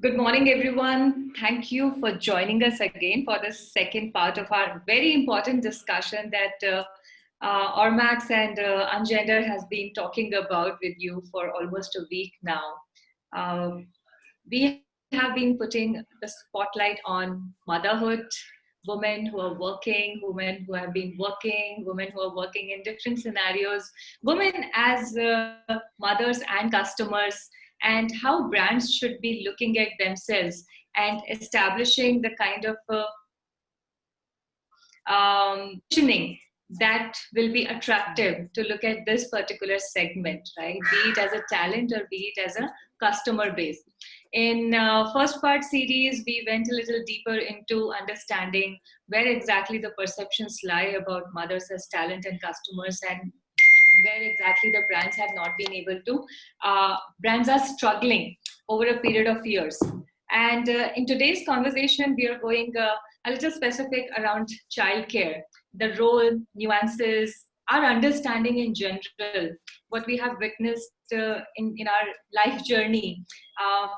Good morning, everyone. Thank you for joining us again for the second part of our very important discussion that Ormax and Ungender has been talking about with you for almost a week now. We have been putting the spotlight on motherhood, women who are working, women who have been working, women who are working in different scenarios, women as mothers and customers, and how brands should be looking at themselves and establishing the kind of positioning that will be attractive to look at this particular segment, right? Be it as a talent or be it as a customer base. In first part series, we went a little deeper into understanding where exactly the perceptions lie about mothers as talent and customers, and where exactly the brands have not been able to, brands are struggling over a period of years. And in today's conversation, we are going a little specific around childcare, the role, nuances, our understanding in general, what we have witnessed in our life journey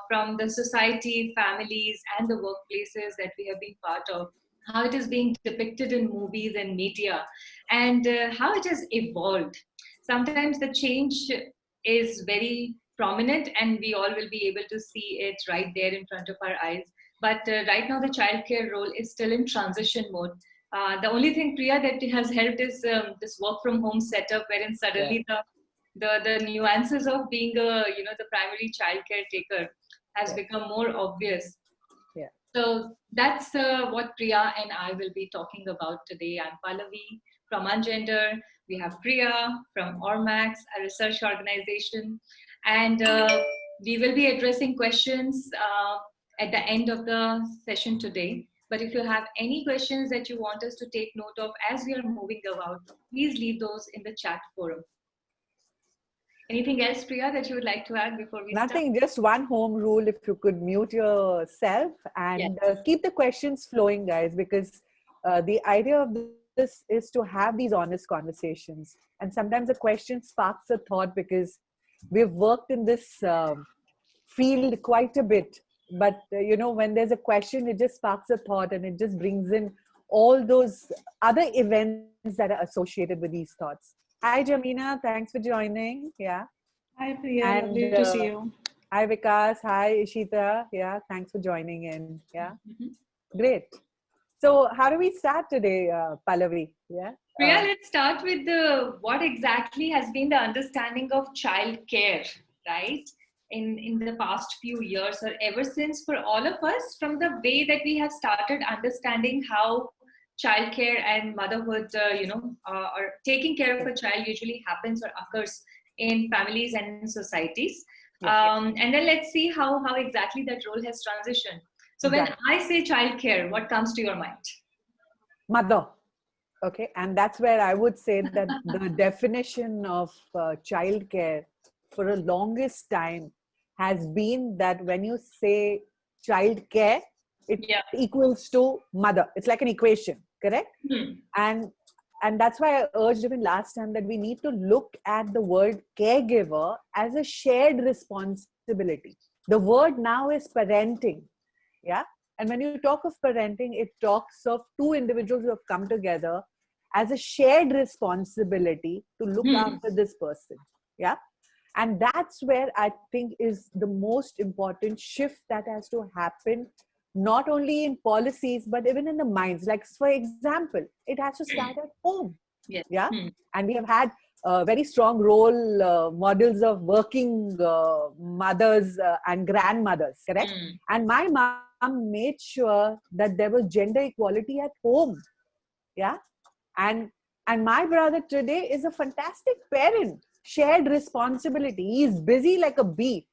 from the society, families, and the workplaces that we have been part of, how it is being depicted in movies and media, and how it has evolved. Sometimes the change is very prominent and we all will be able to see it right there in front of our eyes. But right now, the childcare role is still in transition mode. The only thing, Priya, that has helped is this work from home setup, wherein suddenly the nuances of being the primary child caretaker has become more obvious. Yeah. So that's what Priya and I will be talking about today. I'm Pallavi from Ungender. We have Priya from Ormax, a research organization. And we will be addressing questions at the end of the session today. But if you have any questions that you want us to take note of as we are moving about, please leave those in the chat forum. Anything else, Priya, that you would like to add before we start? Nothing, just one home rule. If you could mute yourself and keep the questions flowing, guys, because the idea of this is to have these honest conversations. And sometimes a question sparks a thought because we've worked in this field quite a bit. But, when there's a question, it just sparks a thought and it just brings in all those other events that are associated with these thoughts. Hi, Jamina. Thanks for joining. Yeah. Hi Priya, And lovely to see you. hi Vikas, hi Ishita. Yeah, thanks for joining in. Yeah, great. So how do we start today, Pallavi? Yeah. Priya, let's start with what exactly has been the understanding of child care, right? In the past few years, or ever since, for all of us, from the way that we have started understanding how childcare and motherhood, or taking care of a child usually happens or occurs in families and in societies. And then let's see how exactly that role has transitioned. So when I say childcare, what comes to your mind? Mother. Okay, and that's where I would say that the definition of childcare for the longest time has been that when you say child care, it equals to mother. It's like an equation, correct? And that's why I urged even last time that we need to look at the word caregiver as a shared responsibility. The word now is parenting. Yeah. And when you talk of parenting, it talks of two individuals who have come together as a shared responsibility to look after this person. Yeah. And that's where I think is the most important shift that has to happen, not only in policies, but even in the minds. Like, for example, it has to start at home. Yeah. And we have had very strong role models of working mothers and grandmothers, correct? And my mom made sure that there was gender equality at home. Yeah. And my brother today is a fantastic parent. Shared responsibility. He's busy like a bee,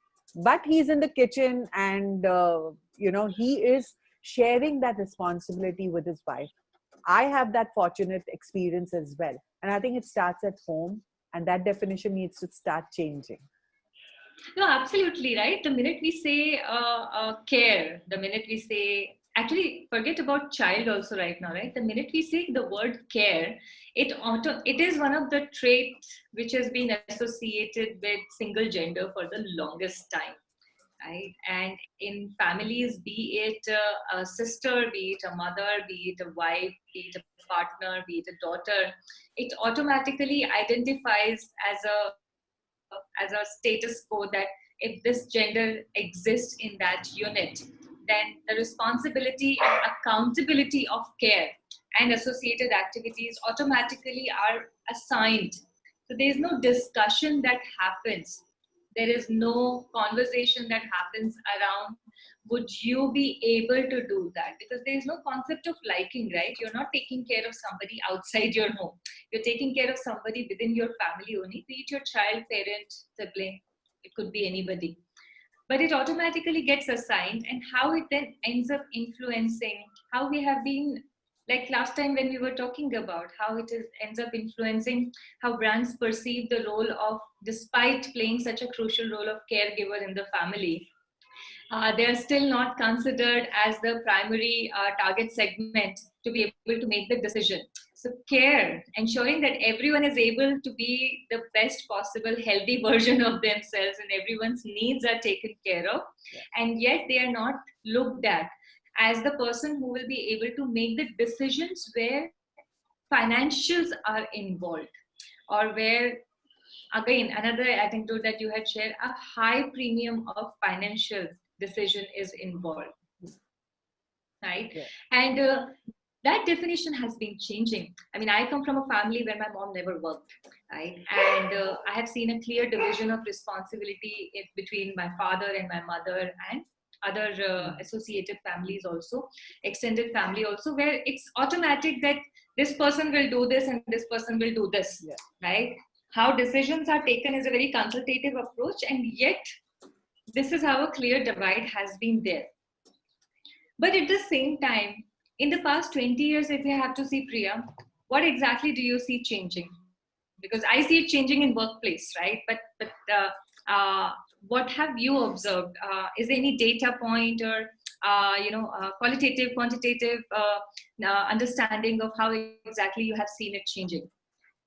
but he's in the kitchen and, he is sharing that responsibility with his wife. I have that fortunate experience as well. And I think it starts at home, and that definition needs to start changing. No, absolutely, right? The minute we say care, the minute we say, actually forget about child also right now, right? The minute we say the word care, it is one of the traits which has been associated with single gender for the longest time. right? And in families, be it a sister, be it a mother, be it a wife, be it a partner, be it a daughter, it automatically identifies as a status quo that if this gender exists in that unit, then the responsibility and accountability of care and associated activities automatically are assigned. So there is no discussion that happens. There is no conversation that happens around would you be able to do that? Because there is no concept of liking, right? You're not taking care of somebody outside your home. You're taking care of somebody within your family only, be it your child, parent, sibling, it could be anybody. But it automatically gets assigned, and how it then ends up influencing how we have been, like last time when we were talking about how ends up influencing how brands perceive the role of, despite playing such a crucial role of caregiver in the family, they are still not considered as the primary target segment to be able to make the decision. So care, ensuring that everyone is able to be the best possible healthy version of themselves and everyone's needs are taken care of, and yet they are not looked at as the person who will be able to make the decisions where financials are involved, or where, again, another anecdote that you had shared, a high premium of financial decision is involved, right? Yeah. And that definition has been changing. I mean, I come from a family where my mom never worked, right? And I have seen a clear division of responsibility between my father and my mother and other associated families also, extended family also, where it's automatic that this person will do this and this person will do this, right? How decisions are taken is a very consultative approach, and yet this is how a clear divide has been there. But at the same time, in the past 20 years, if you have to see, Priya, what exactly do you see changing? Because I see it changing in workplace, right? But what have you observed? Is there any data point or qualitative, quantitative understanding of how exactly you have seen it changing?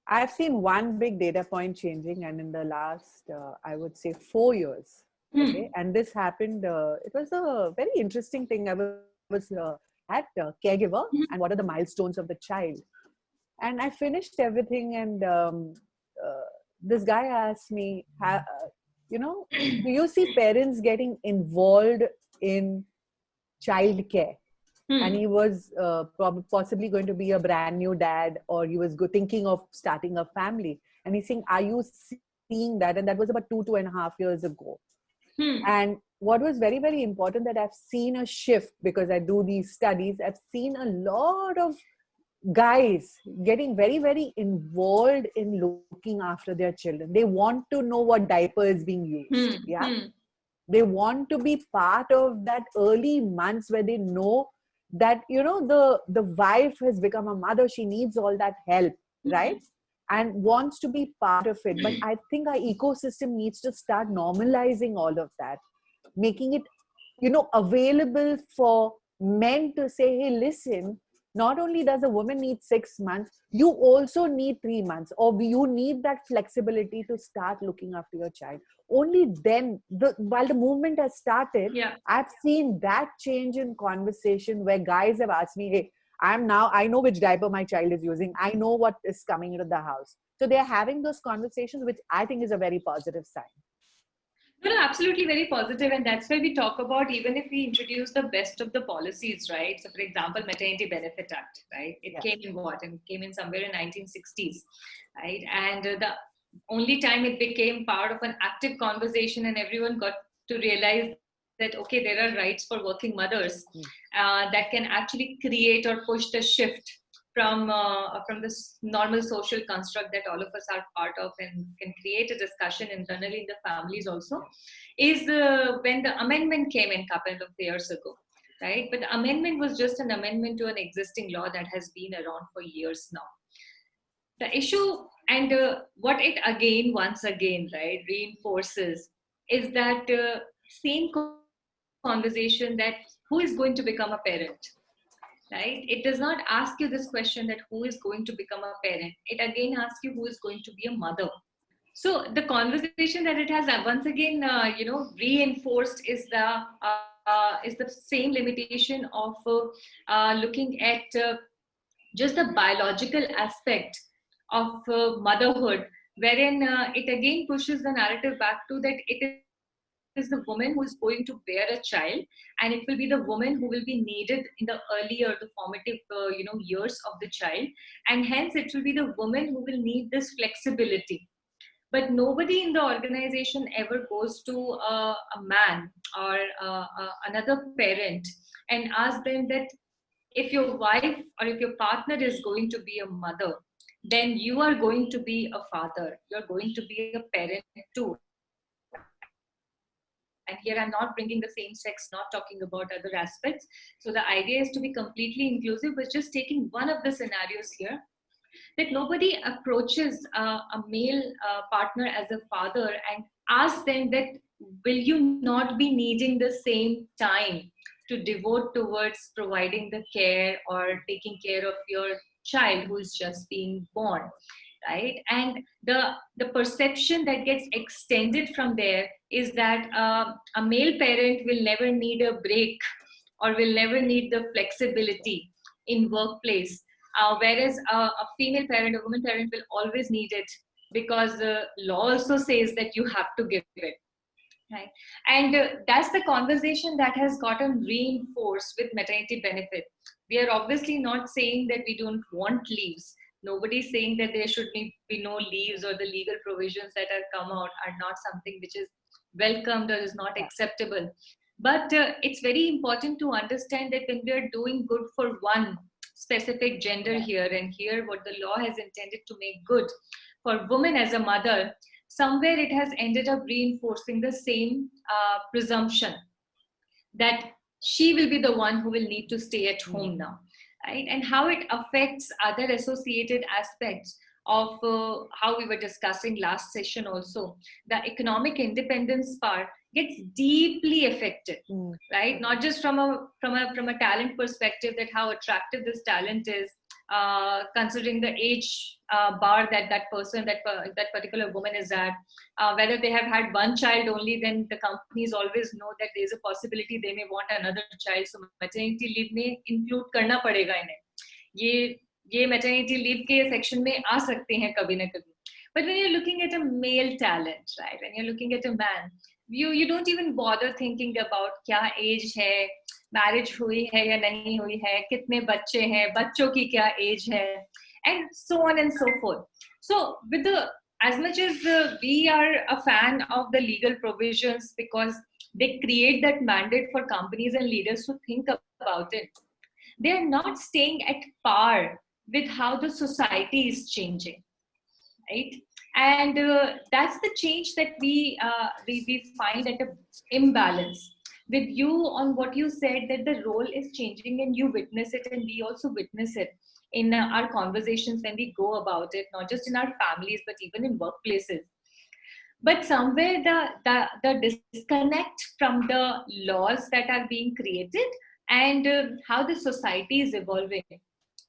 I've seen one big data point changing, and in the last, I would say, 4 years. Okay, and this happened. It was a very interesting thing. I was at caregiver, and what are the milestones of the child? And I finished everything, and this guy asked me, do you see parents getting involved in childcare? And he was possibly going to be a brand new dad, or he was thinking of starting a family. And he's saying, are you seeing that? And that was about 2.5 years ago. And what was very, very important, that I've seen a shift, because I do these studies. I've seen a lot of guys getting very, very involved in looking after their children. They want to know what diaper is being used. They want to be part of that early months where they know that, the wife has become a mother. She needs all that help, right? And wants to be part of it. But I think our ecosystem needs to start normalizing all of that, making it, available for men to say, hey, listen, not only does a woman need 6 months, you also need 3 months, or you need that flexibility to start looking after your child. Only then, while the movement has started, I've seen that change in conversation where guys have asked me, hey, I know which diaper my child is using. I know what is coming into the house. So they're having those conversations, which I think is a very positive sign. No, absolutely very positive. And that's why we talk about, even if we introduce the best of the policies, right? So for example, Maternity Benefit Act, right? It came in what? It came in somewhere in 1960s, right? And the only time it became part of an active conversation and everyone got to realize that, okay, there are rights for working mothers that can actually create or push the shift from this normal social construct that all of us are part of, and can create a discussion internally in the families also, is when the amendment came in a couple of years ago, right? But the amendment was just an amendment to an existing law that has been around for years now. The issue, and what it again, once again, right, reinforces, is that same conversation that who is going to become a parent, right? It does not ask you this question that who is going to become a parent. It again asks you who is going to be a mother. So the conversation that it has once again, reinforced is the same limitation of looking at just the biological aspect of motherhood, wherein it again pushes the narrative back to that it is the woman who is going to bear a child, and it will be the woman who will be needed in the early or the formative years of the child, and hence it will be the woman who will need this flexibility. But nobody in the organization ever goes to a man or another parent and asks them that if your wife or if your partner is going to be a mother, then you are going to be a father, you're going to be a parent too. And here I'm not bringing the same sex, not talking about other aspects. So the idea is to be completely inclusive, but just taking one of the scenarios here, that nobody approaches a male partner as a father and asks them that, will you not be needing the same time to devote towards providing the care or taking care of your child who is just being born, right? And the perception that gets extended from there is that a male parent will never need a break or will never need the flexibility in workplace, whereas a female parent, a woman parent will always need it, because the law also says that you have to give it, right? And that's the conversation that has gotten reinforced with maternity benefit. We are obviously not saying that we don't want leaves. Nobody's saying that there should be no leaves, or the legal provisions that have come out are not something which is welcomed or is not acceptable. But it's very important to understand that when we are doing good for one specific gender here, and here what the law has intended to make good for women as a mother, somewhere it has ended up reinforcing the same presumption that she will be the one who will need to stay at home now, right? And how it affects other associated aspects of how we were discussing last session also, the economic independence part gets deeply affected, right? Not just from a talent perspective, that how attractive this talent is, considering the age bar that person, that particular woman is at, whether they have had one child only, then the companies always know that there is a possibility they may want another child, so maternity leave may include करना पड़ेगा इन्हें, ये maternity leave के section में आ सकते हैं कभी ना कभी. But when you're looking at a male talent, right, when you're looking at a man, you don't even bother thinking about क्या age है, मैरिज हुई है या नहीं हुई है, कितने बच्चे हैं, बच्चों की क्या एज है, and so on and so forth. So with as much as we are a fan of the legal provisions because they create that mandate for companies and leaders to think about it, they are not staying at par with how the society is changing, right? And that's the change that we find at an imbalance. With you on what you said, that the role is changing and you witness it, and we also witness it in our conversations when we go about it, not just in our families but even in workplaces. But somewhere the disconnect from the laws that are being created and how the society is evolving,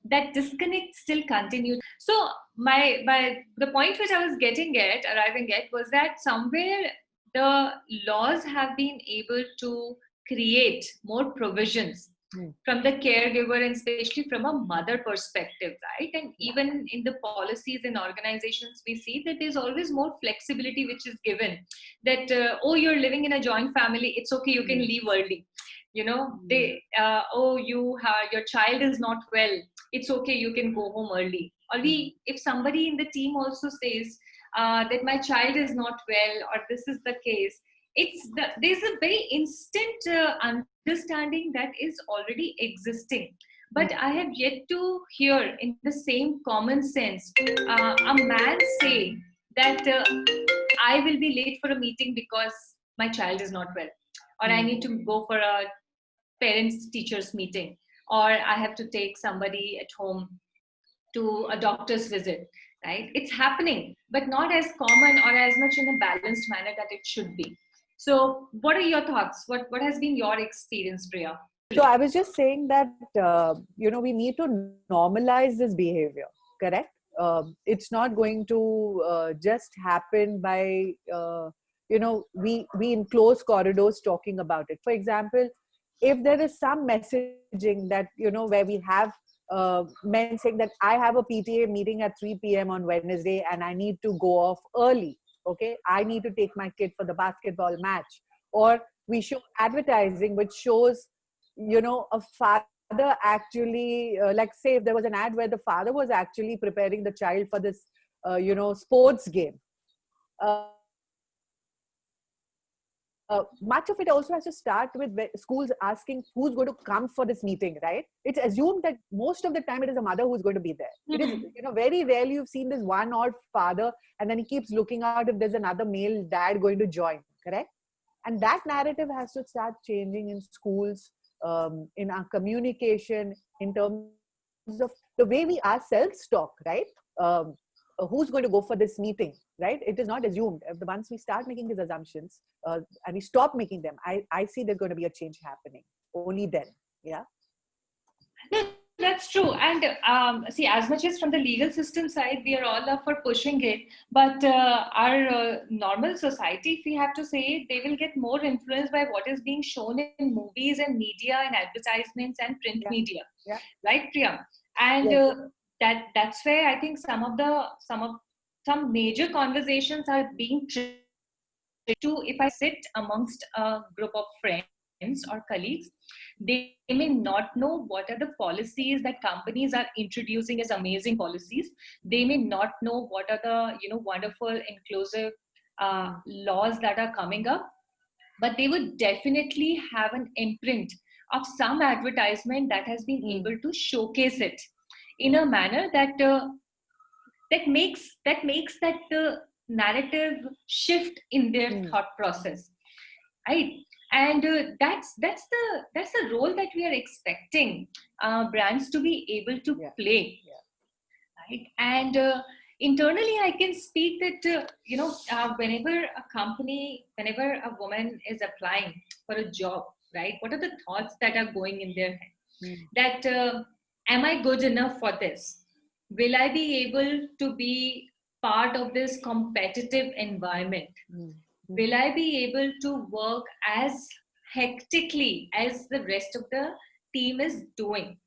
that disconnect still continues. So the point which I was arriving at was that somewhere the laws have been able to create more provisions from the caregiver, and especially from a mother perspective, right? And even in the policies and organizations, we see that there's always more flexibility which is given, that oh, you're living in a joint family, it's okay, you can leave early. Your child is not well, it's okay, you can go home early. Or if somebody in the team also says that my child is not well, or this is the case, there's a very instant understanding that is already existing. But I have yet to hear in the same common sense a man say that I will be late for a meeting because my child is not well, or I need to go for a parents teachers meeting, or I have to take somebody at home to a doctor's visit, right? It's happening, but not as common or as much in a balanced manner that it should be. So what are your thoughts? What has been your experience, Priya? So I was just saying that, we need to normalize this behavior, correct? It's not going to just happen by we in closed corridors talking about it. For example, if there is some messaging that where we have men saying that I have a PTA meeting at 3 p.m. on Wednesday and I need to go off early. Okay, I need to take my kid for the basketball match. Or we show advertising which shows, a father actually, like say if there was an ad where the father was actually preparing the child for this, sports game. Much of it also has to start with schools asking who's going to come for this meeting, right? It's assumed that most of the time it is a mother who's going to be there. It is, very rarely you've seen this one odd father and then he keeps looking out if there's another male dad going to join, correct? And that narrative has to start changing in schools, in our communication, in terms of the way we ourselves talk, right? Who's going to go for this meeting, right? It is not assumed. Once we start making these assumptions and we stop making them, I see there's going to be a change happening. Only then, yeah. No, that's true. And see, as much as from the legal system side, we are all up for pushing it. But our normal society, if we have to say it, they will get more influenced by what is being shown in movies and media and advertisements and print media. Yeah. Right, Priya? And Yes. that's where I think some major conversations are being to, if I sit amongst a group of friends or colleagues, they may not know what are the policies that companies are introducing as amazing policies. They may not know what are the wonderful inclusive laws that are coming up, but they would definitely have an imprint of some advertisement that has been able to showcase it in a manner that makes that narrative shift in their thought process, right? And that's the role that we are expecting brands to be able to play, right? And internally, I can speak that whenever a woman is applying for a job, right? What are the thoughts that are going in their head? That am I good enough for this? Will I be able to be part of this competitive environment? Will I be able to work as hectically as the rest of the team is doing?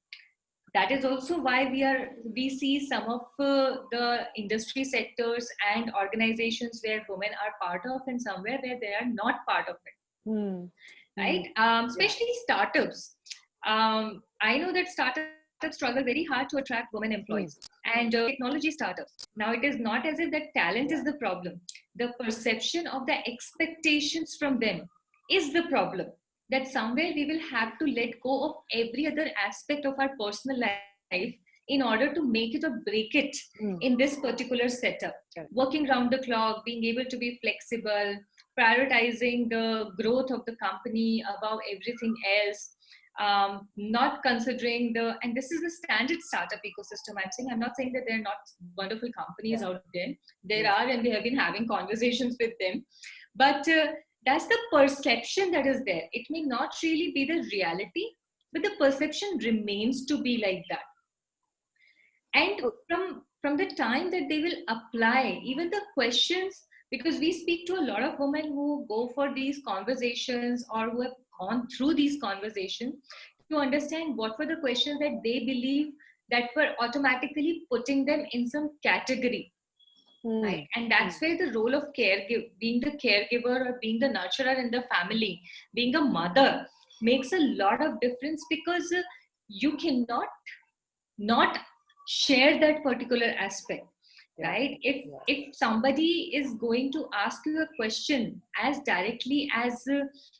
That is also why we see some of the industry sectors and organizations where women are part of and somewhere where they are not part of it. Right? Especially startups. I know that startups struggle very hard to attract women employees and technology startups. Now, it is not as if that talent is the problem. The perception of the expectations from them is the problem. That somewhere we will have to let go of every other aspect of our personal life in order to make it or break it in this particular setup. Working round the clock, being able to be flexible, prioritizing the growth of the company above everything else. Not considering and this is the standard startup ecosystem. I'm not saying that there are not wonderful companies out there. There are, and we have been having conversations with them. But that's the perception that is there. It may not really be the reality, but the perception remains to be like that. And from the time that they will apply, even the questions, because we speak to a lot of women who go for these conversations or who have gone through these conversations to understand what were the questions that they believe that were automatically putting them in some category. Right? And that's where the role of being the caregiver or being the nurturer in the family, being a mother, makes a lot of difference, because you cannot not share that particular aspect. Right? If somebody is going to ask you a question as directly as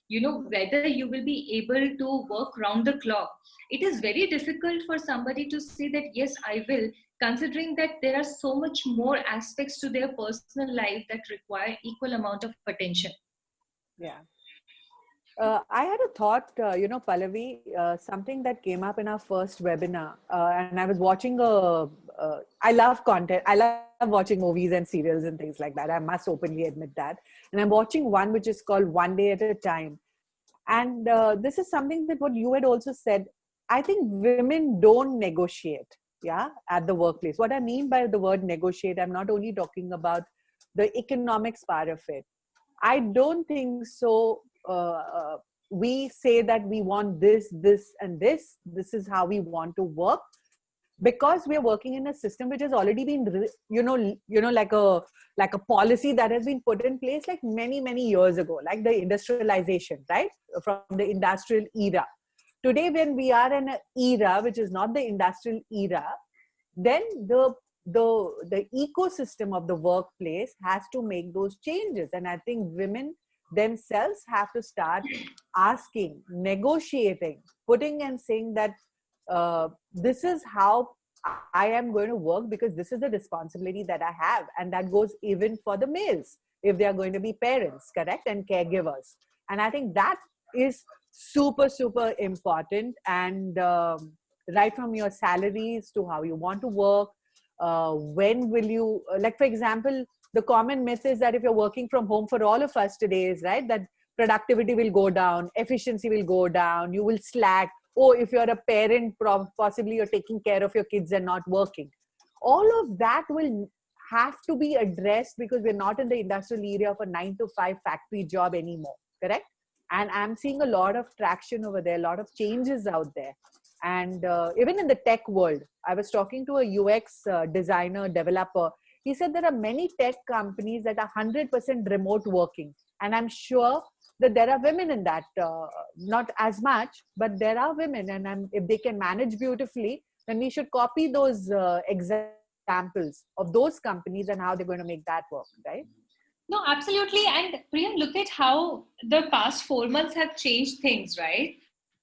whether you will be able to work round the clock, it is very difficult for somebody to say that yes, I will, considering that there are so much more aspects to their personal life that require equal amount of attention. I had a thought, Pallavi, something that came up in our first webinar, and I was watching I love content. I love watching movies and serials and things like that. I must openly admit that. And I'm watching one which is called One Day at a Time. And this is something that what you had also said. I think women don't negotiate. yeah, at the workplace. What I mean by the word negotiate, I'm not only talking about the economics part of it. I don't think so. We say that we want this, this, and this. This is how we want to work, because we are working in a system which has already been, like a policy that has been put in place like many years ago, like the industrialization, right? From the industrial era. Today, when we are in an era which is not the industrial era, then the ecosystem of the workplace has to make those changes. And I think women themselves have to start asking, negotiating, putting and saying that this is how I am going to work, because this is the responsibility that I have. And that goes even for the males, if they are going to be parents, correct, and caregivers. And I think that is super important. And right from your salaries to how you want to work, when will you, like for example, the common myth is that if you're working from home, for all of us today, is right, that productivity will go down, efficiency will go down, you will slack. Oh, if you're a parent, possibly you're taking care of your kids and not working. All of that will have to be addressed, because we're not in the industrial area of a 9-to-5 factory job anymore, correct? And I'm seeing a lot of traction over there, a lot of changes out there. And even in the tech world, I was talking to a UX designer, developer. He said there are many tech companies that are 100% remote working. And I'm sure that there are women in that, not as much, but there are women. And if they can manage beautifully, then we should copy those examples of those companies and how they're going to make that work, right? No, absolutely. And Priya, look at how the past 4 months have changed things, right?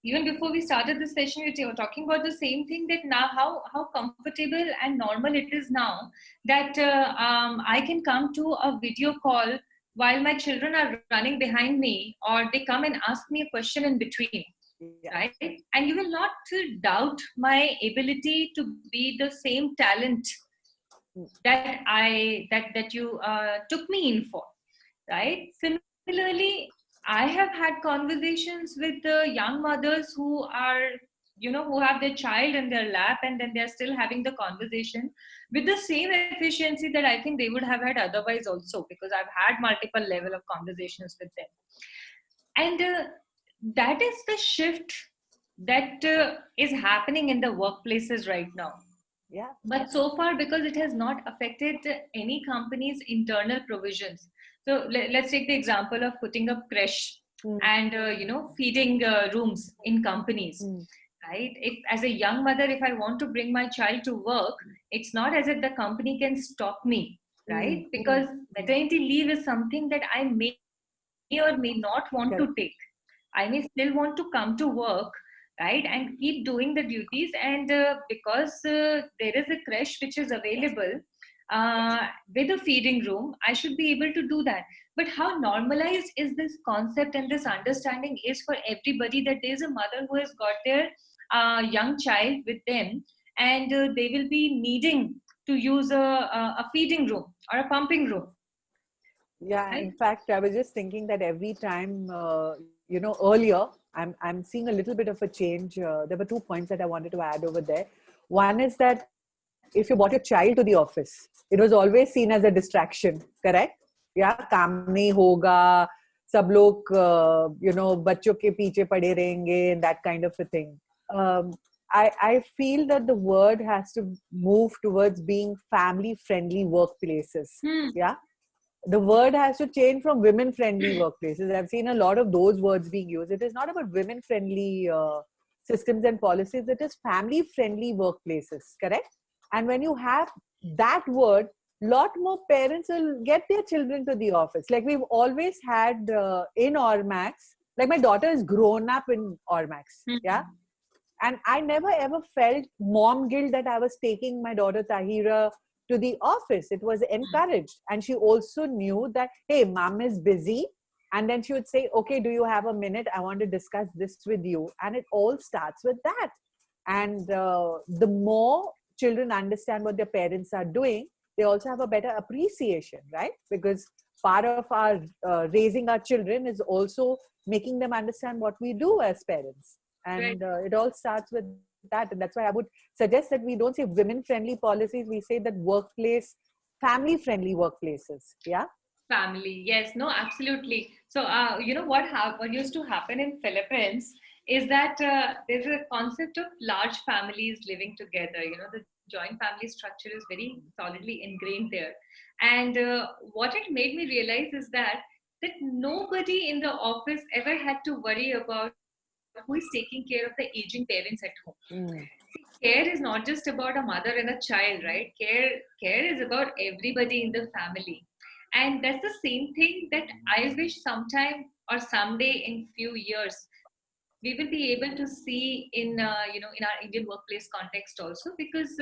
Even before we started this session, we were talking about the same thing, that now how comfortable and normal it is now that I can come to a video call while my children are running behind me, or they come and ask me a question in between, right? And you will not doubt my ability to be the same talent that you took me in for, right? Similarly, I have had conversations with young mothers who are, who have their child in their lap, and then they're still having the conversation with the same efficiency that I think they would have had otherwise also, because I've had multiple level of conversations with them. And that is the shift that is happening in the workplaces right now. Yeah. But so far, because it has not affected any company's internal provisions. So let's take the example of putting up creche and feeding rooms in companies, right? If as a young mother, if I want to bring my child to work, it's not as if the company can stop me, right? Because maternity leave is something that I may or may not want to take. I may still want to come to work, right, and keep doing the duties. And because there is a creche which is available with a feeding room, I should be able to do that. But how normalized is this concept and this understanding is for everybody, that there is a mother who has got their young child with them, and they will be needing to use a feeding room or a pumping room. Yeah, in fact, I was just thinking that every time, earlier, I'm seeing a little bit of a change. There were 2 points that I wanted to add over there. One is that if you brought your child to the office, it was always seen as a distraction, correct? Yeah, काम नहीं होगा, सब लोग, बच्चों के पीछे पड़े रहेंगे, and that kind of a thing. I feel that the word has to move towards being family-friendly workplaces. Yeah. The word has to change from women-friendly workplaces. I've seen a lot of those words being used. It is not about women-friendly systems and policies. It is family-friendly workplaces, correct? And when you have that word, lot more parents will get their children to the office. Like we've always had in Ormax, like my daughter is grown up in Ormax, yeah? And I never ever felt mom guilt that I was taking my daughter Tahira to the office. It was encouraged. And she also knew that, hey, mom is busy. And then she would say, okay, do you have a minute? I want to discuss this with you. And it all starts with that. And the more children understand what their parents are doing, they also have a better appreciation, right? Because part of our raising our children is also making them understand what we do as parents. And it all starts with that. And that's why I would suggest that we don't say women friendly policies, we say that workplace, family friendly workplaces. Yeah. Family, yes, no, absolutely. So, what used to happen in Philippines is that there's a concept of large families living together. The joint family structure is very solidly ingrained there. And what it made me realize is that nobody in the office ever had to worry about who is taking care of the aging parents at home. Care is not just about a mother and a child, right? Care is about everybody in the family. And that's the same thing that I wish sometime or someday in few years we will be able to see in in our Indian workplace context also, because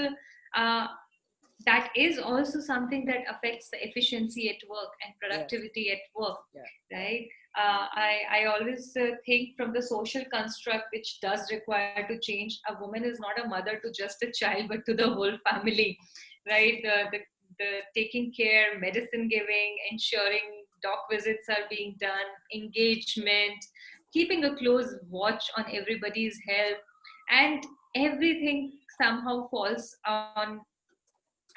that is also something that affects the efficiency at work and productivity at work, right? I always think from the social construct which does require to change. A woman is not a mother to just a child, but to the whole family, right? The taking care, medicine giving, ensuring doc visits are being done, engagement, keeping a close watch on everybody's health, and everything somehow falls on,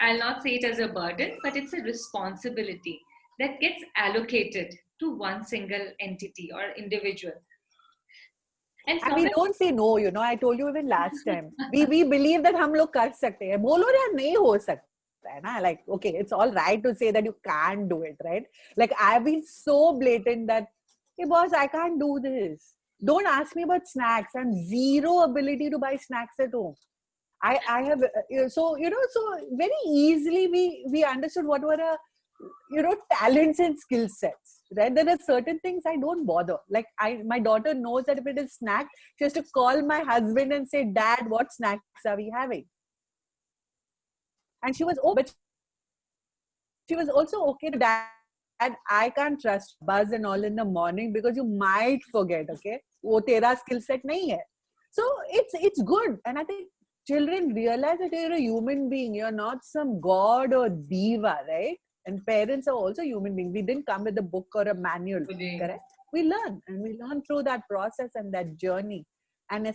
I'll not say it as a burden, but it's a responsibility that gets allocated to one single entity or individual. And we don't say no, I told you even last time. We believe that हम लोग कर सकते हैं. बोलो यार नहीं हो सकता है ना. Like, okay, it's all right to say that you can't do it, right? Like, I've been so blatant that, hey boss, I can't do this. Don't ask me about snacks. I have zero ability to buy snacks at home. I have, so very easily we understood what were talents and skill sets, right? There are certain things I don't bother. Like, my daughter knows that if it is snack, she has to call my husband and say, Dad, what snacks are we having? And she was, but she was also okay to Dad, I can't trust buzz and all in the morning because you might forget, okay? वो तेरा skill set नहीं है. So it's good. And I think children realize that you're a human being. You're not some god or diva, right? And parents are also human beings. We didn't come with a book or a manual, correct? We learn, and we learn through that process and that journey. And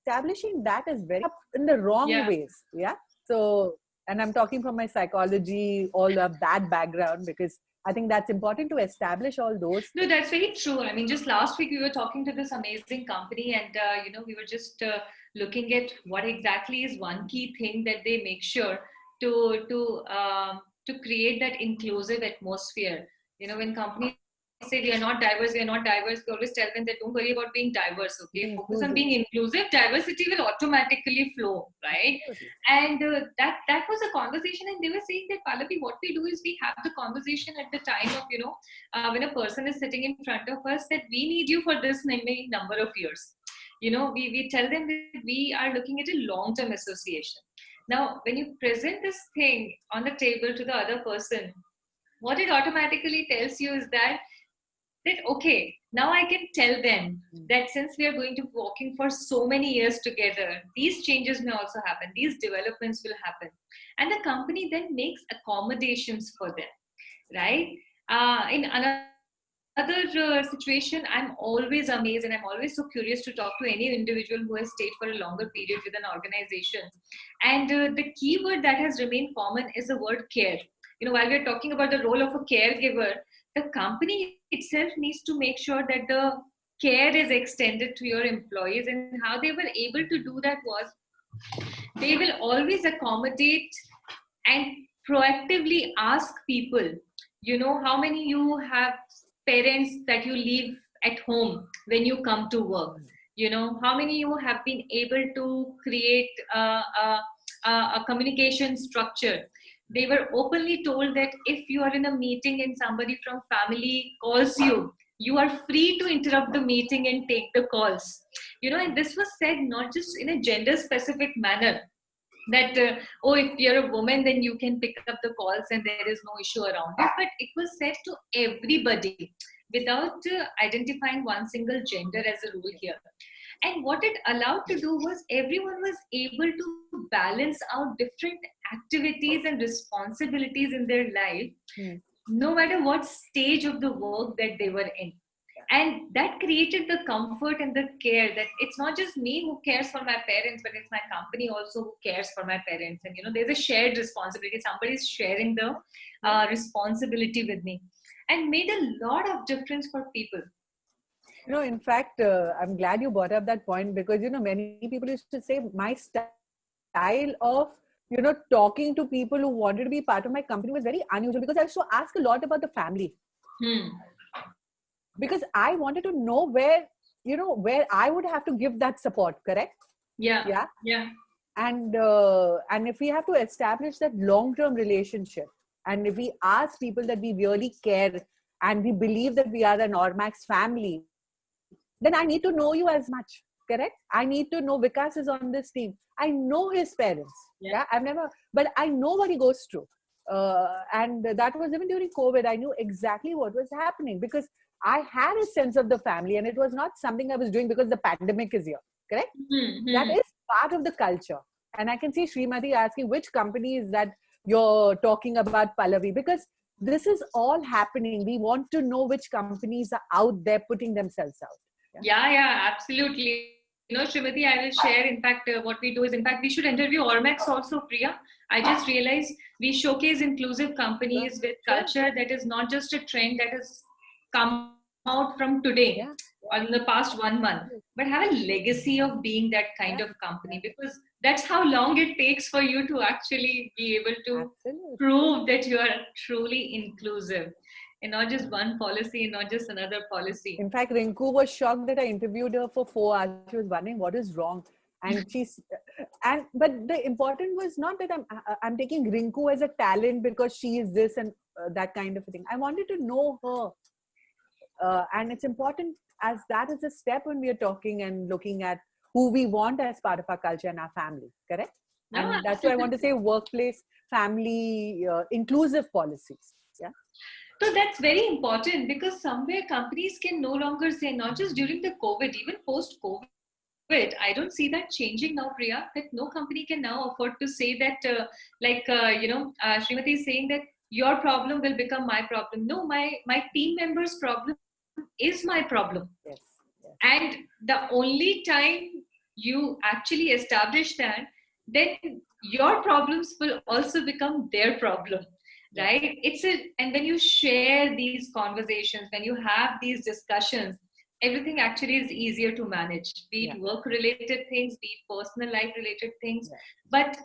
establishing that is very in the wrong ways. Yeah. So, and I'm talking from my psychology, all of that background, because I think that's important to establish all those. No, that's very true. I mean, just last week we were talking to this amazing company, and we were just looking at what exactly is one key thing that they make sure to create that inclusive atmosphere. When companies say we are not diverse, we always tell them that don't worry about being diverse, okay? Focus on being inclusive. Diversity will automatically flow, right? And that was a conversation, and they were saying that, Pallavi, what we do is we have the conversation at the time of when a person is sitting in front of us, that we need you for this many number of years. We tell them that we are looking at a long-term association. Now, when you present this thing on the table to the other person, what it automatically tells you is that okay, now I can tell them that since we are going to be working for so many years together, these changes may also happen, these developments will happen, and the company then makes accommodations for them, right? In another situation, I'm always amazed, and I'm always so curious to talk to any individual who has stayed for a longer period with an organization, and the key word that has remained common is the word care. While we're talking about the role of a caregiver, the company itself needs to make sure that the care is extended to your employees. And how they were able to do that was they will always accommodate and proactively ask people, how many you have parents that you leave at home when you come to work? How many you have been able to create a communication structure? They were openly told that if you are in a meeting and somebody from family calls you, you are free to interrupt the meeting and take the calls. And this was said not just in a gender specific manner, that if you're a woman, then you can pick up the calls and there is no issue around it, but it was said to everybody without identifying one single gender as a rule here. And what it allowed to do was everyone was able to balance out different activities and responsibilities in their life, no matter what stage of the work that they were in. And that created the comfort and the care, that it's not just me who cares for my parents, but it's my company also who cares for my parents. And there's a shared responsibility. Somebody's sharing the responsibility with me, and made a lot of difference for people. In fact, I'm glad you brought up that point, because, many people used to say my style of, talking to people who wanted to be part of my company was very unusual, because I used to ask a lot about the family. Because I wanted to know where I would have to give that support, correct? Yeah. And if we have to establish that long-term relationship, and if we ask people that we really care and we believe that we are an Ormax family, then I need to know you as much, correct? I need to know Vikas is on this team. I know his parents. Yeah, but I know what he goes through. And that was even during COVID. I knew exactly what was happening, because I had a sense of the family, and it was not something I was doing because the pandemic is here, correct? That is part of the culture. And I can see Srimati asking which company is that you're talking about, Pallavi, because this is all happening. We want to know which companies are out there putting themselves out. Yeah, absolutely. Srimati, I will share. In fact, what we do is, in fact, we should interview Ormax also, Priya. I just realized we showcase inclusive companies with culture that is not just a trend that has come out from today or in the past 1 month, but have a legacy of being that kind of company, because that's how long it takes for you to actually be able to prove that you are truly inclusive. And not just one policy, not just another policy. In fact, Rinku was shocked that I interviewed her for 4 hours. She was wondering what is wrong. And but the important was not that I'm taking Rinku as a talent because she is this and that kind of a thing. I wanted to know her. And it's important, as that is a step when we are talking and looking at who we want as part of our culture and our family, correct? And that's why I want to say workplace, family, inclusive policies. Yeah. So that's very important, because somewhere companies can no longer say, not just during the COVID, even post-COVID, I don't see that changing now, Priya, that no company can now afford to say that, Srimati is saying that your problem will become my problem. No, my team member's problem is my problem. Yes. And the only time you actually establish that, then your problems will also become their problem. Right? And when you share these conversations, when you have these discussions, everything actually is easier to manage, be it work related things, be it personal life related things. But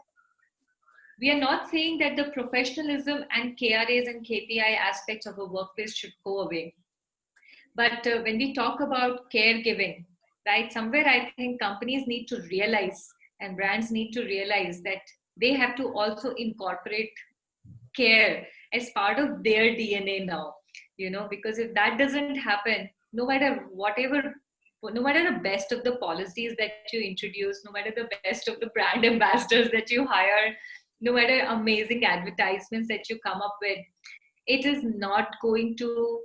we are not saying that the professionalism and KRAs and KPI aspects of a workplace should go away. But when we talk about caregiving, right, somewhere I think companies need to realize, and brands need to realize, that they have to also incorporate care as part of their DNA now, because if that doesn't happen, no matter the best of the policies that you introduce, no matter the best of the brand ambassadors that you hire, no matter amazing advertisements that you come up with, it is not going to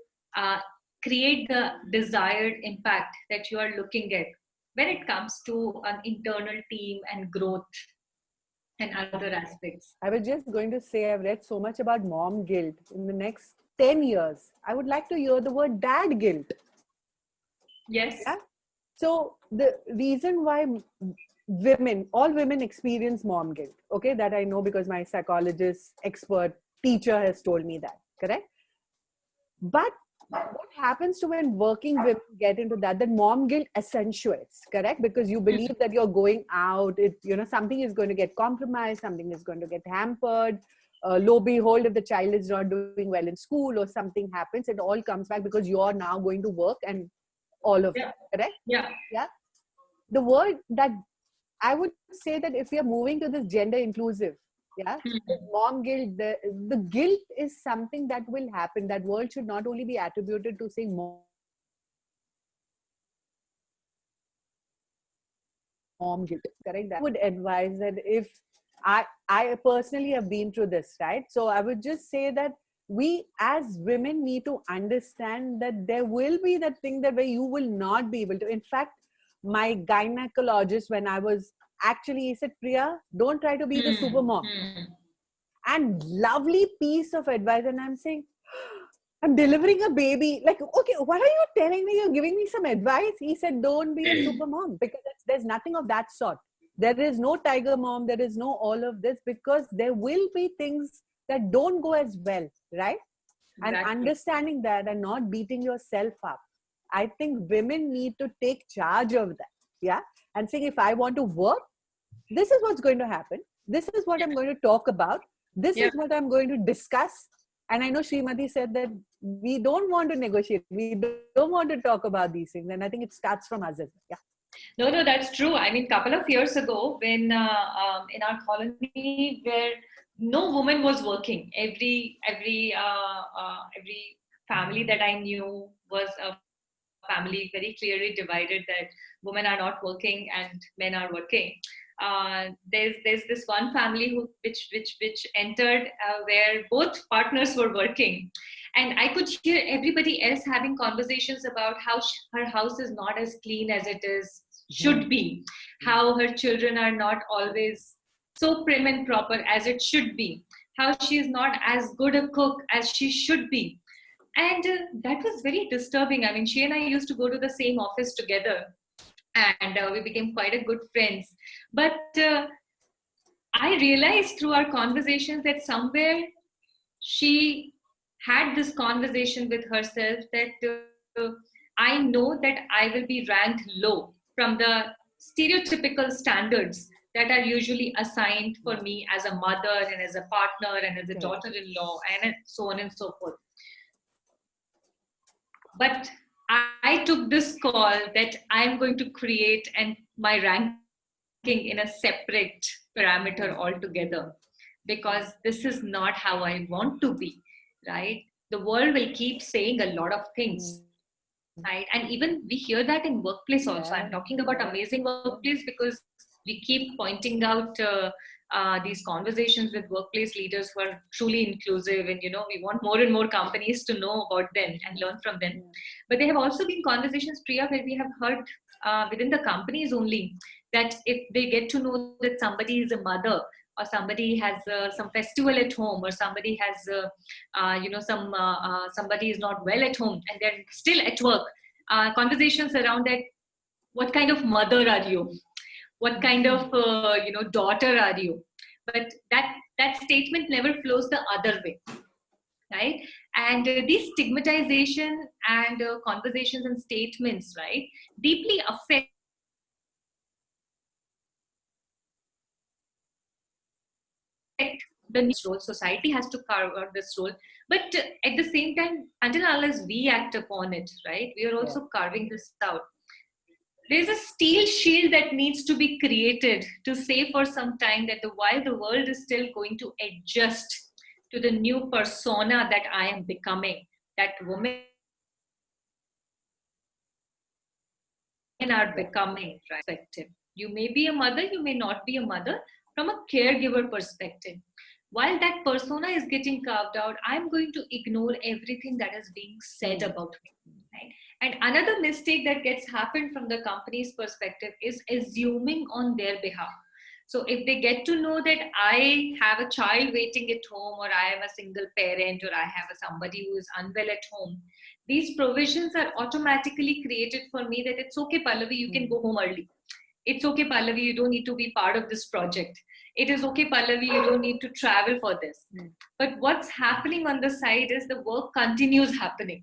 create the desired impact that you are looking at when it comes to an internal team and growth and other aspects. I was just going to say, I've read so much about mom guilt. In the next 10 years, I would like to hear the word dad guilt. Yes. Yeah? So the reason why all women experience mom guilt, okay, that I know because my psychologist, expert, teacher has told me that, correct? But what happens to when working women get into that mom guilt accentuates, correct? Because you believe that you're going out, something is going to get compromised, something is going to get hampered. Lo behold, if the child is not doing well in school or something happens, it all comes back because you're now going to work and all of that, correct? Yeah. The word that I would say, that if we are moving to this gender inclusive, mom guilt, the guilt is something that will happen. That word should not only be attributed to saying mom guilt, correct? I would advise that if I personally have been through this, right? So I would just say that we as women need to understand that there will be that thing that where you will not be able to. In fact, my gynecologist, when I was he said, Priya, don't try to be the super mom. And lovely piece of advice. And I'm saying, I'm delivering a baby. Like, okay, what are you telling me? You're giving me some advice. He said, don't be a super mom, because there's nothing of that sort. There is no tiger mom. There is no all of this, because there will be things that don't go as well, right? And Exactly. understanding that and not beating yourself up. I think women need to take charge of that. Yeah. And saying, if I want to work, this is what's going to happen. This is what I'm going to talk about. This is what I'm going to discuss. And I know Srimati said that we don't want to negotiate. We don't want to talk about these things. And I think it starts from us as well. Yeah. No, that's true. I mean, couple of years ago, when in our colony, where no woman was working, every family that I knew was a family very clearly divided, that women are not working and men are working. There's this one family which entered where both partners were working, and I could hear everybody else having conversations about how her house is not as clean as it is should be, how her children are not always so prim and proper as it should be, how she is not as good a cook as she should be. And that was very disturbing. I mean, she and I used to go to the same office together, and we became quite a good friends. But I realized through our conversations that somewhere she had this conversation with herself that I know that I will be ranked low from the stereotypical standards that are usually assigned for me as a mother and as a partner and as a daughter-in-law and so on and so forth. But I took this call that I'm going to create my ranking in a separate parameter altogether, because this is not how I want to be, right? The world will keep saying a lot of things, right? And even we hear that in workplace also. I'm talking about amazing workplace because we keep pointing out these conversations with workplace leaders who are truly inclusive, and we want more and more companies to know about them and learn from them. But there have also been conversations, Priya, where we have heard within the companies only, that if they get to know that somebody is a mother, or somebody has some festival at home, or somebody has somebody is not well at home and they're still at work, conversations around that: what kind of mother are you? What kind of daughter are you? But that statement never flows the other way, right? And these stigmatization and conversations and statements, right, deeply affect the role. Society has to carve out this role, but at the same time, until unless we act upon it, right, we are also carving this out. There's a steel shield that needs to be created to say for some time that while the world is still going to adjust to the new persona that I am becoming, that women are becoming, right? You may be a mother, you may not be a mother, from a caregiver perspective. While that persona is getting carved out, I'm going to ignore everything that is being said about me, right? And another mistake that gets happened from the company's perspective is assuming on their behalf. So if they get to know that I have a child waiting at home, or I am a single parent, or I have somebody who is unwell at home, these provisions are automatically created for me that it's okay, Pallavi, you can go home early. It's okay, Pallavi, you don't need to be part of this project. It is okay, Pallavi, you don't need to travel for this. But what's happening on the side is the work continues happening.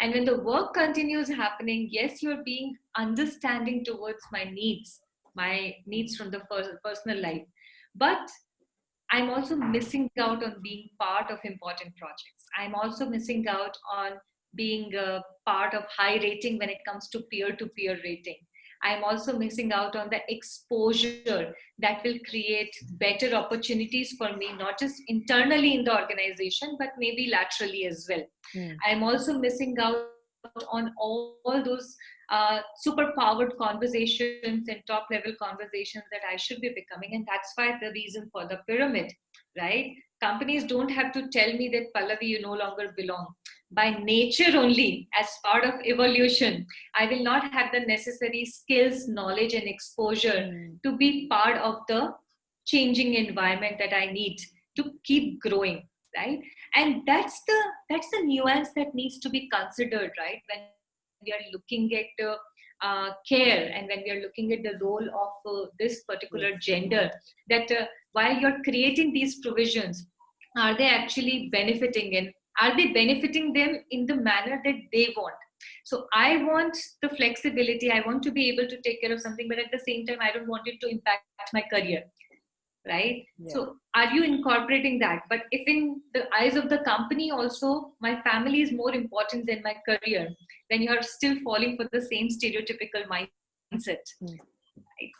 And when the work continues happening, yes, you're being understanding towards my needs from the personal life. But I'm also missing out on being part of important projects. I'm also missing out on being a part of high rating when it comes to peer-to-peer rating. I'm also missing out on the exposure that will create better opportunities for me, not just internally in the organization, but maybe laterally as well. I'm also missing out on all those super powered conversations and top level conversations that I should be becoming. And that's why the reason for the pyramid, right? Companies don't have to tell me that, Pallavi, you no longer belong. By nature only, as part of evolution, I will not have the necessary skills, knowledge, and exposure to be part of the changing environment that I need to keep growing. right? And that's the nuance that needs to be considered, right? When we are looking at care, and when we are looking at the role of this particular gender, that while you're creating these provisions, are they actually benefiting, and are they benefiting them in the manner that they want? So I want the flexibility, I want to be able to take care of something, but at the same time I don't want it to impact my career, right? Yeah. So are you incorporating that? But if in the eyes of the company also my family is more important than my career, then you are still falling for the same stereotypical mindset. Right?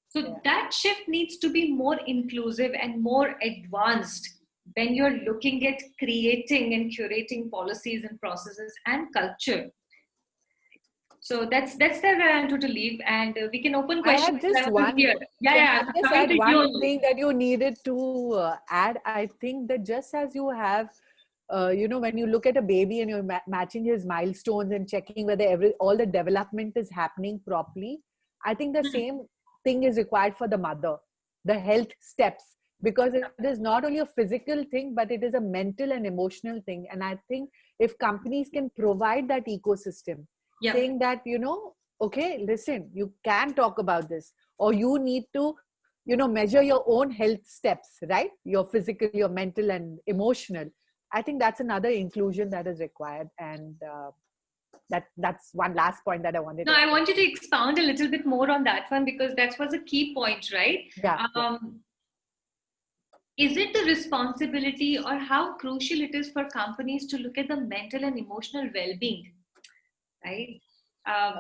So that shift needs to be more inclusive and more advanced when you're looking at creating and curating policies and processes and culture. So that's where I wanted to leave, and we can open I questions. had just I was one. here. Yeah, Can yeah. I just Coming add to one you. thing that you needed to add? I think that just as you have, when you look at a baby and you're matching his milestones and checking whether all the development is happening properly, I think the same thing is required for the mother, the health steps, because it is not only a physical thing, but it is a mental and emotional thing. And I think if companies can provide that ecosystem, Yeah. saying that, okay, listen, you can talk about this, or you need to, measure your own health steps, right? Your physical, your mental and emotional. I think that's another inclusion that is required. And that's one last point that I wanted No, to I add. want you to expound a little bit more on that one, because that was a key point, right? Yeah. Is it the responsibility, or how crucial it is for companies to look at the mental and emotional well-being, right?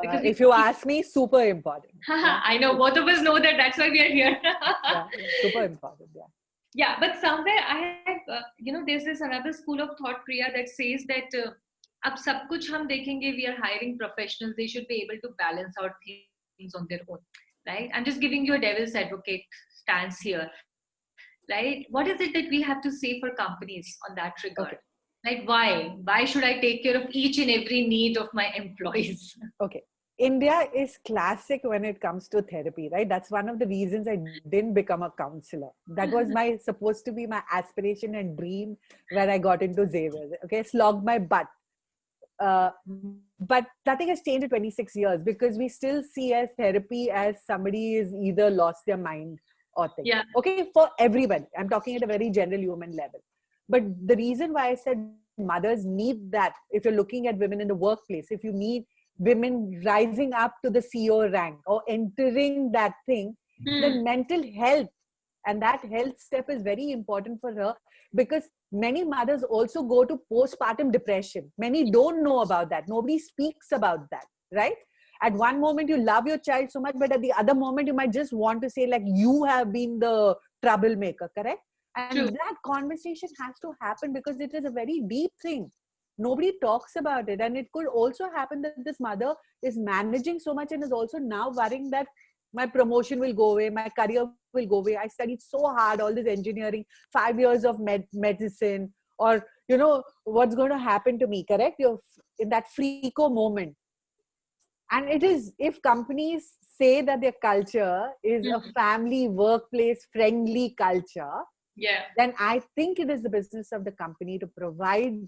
Because If you ask me, super important. Yeah. I know both of us know that. That's why we are here. Yeah, super important. Yeah. Yeah, but somewhere I have, there's this another school of thought, Priya, that says that ab sab kuch hum dekhenge, we are hiring professionals, they should be able to balance out things on their own, right? I'm just giving you a devil's advocate stance here, right? What is it that we have to say for companies on that regard? Okay. Like, why should I take care of each and every need of my employees? Okay. India is classic when it comes to therapy, right? That's one of the reasons I didn't become a counselor. That was supposed to be my aspiration and dream where I got into Xavier. Okay, slogged my butt. But nothing has changed in 26 years, because we still see as therapy as somebody is either lost their mind or thing. Yeah. Okay, for everybody. I'm talking at a very general human level. But the reason why I said mothers need that, if you're looking at women in the workplace, if you need women rising up to the CEO rank or entering that thing, then mental health and that health step is very important for her, because many mothers also go to postpartum depression. Many don't know about that. Nobody speaks about that, right? At one moment you love your child so much, but at the other moment you might just want to say, like, you have been the troublemaker, correct? And True. that conversation has to happen, because it is a very deep thing. Nobody talks about it. And it could also happen that this mother is managing so much and is also now worrying that my promotion will go away, my career will go away. I studied so hard, all this engineering, 5 years of medicine, or what's going to happen to me, correct? You're in that freako moment. And it is, if companies say that their culture is a family workplace friendly culture, then I think it is the business of the company to provide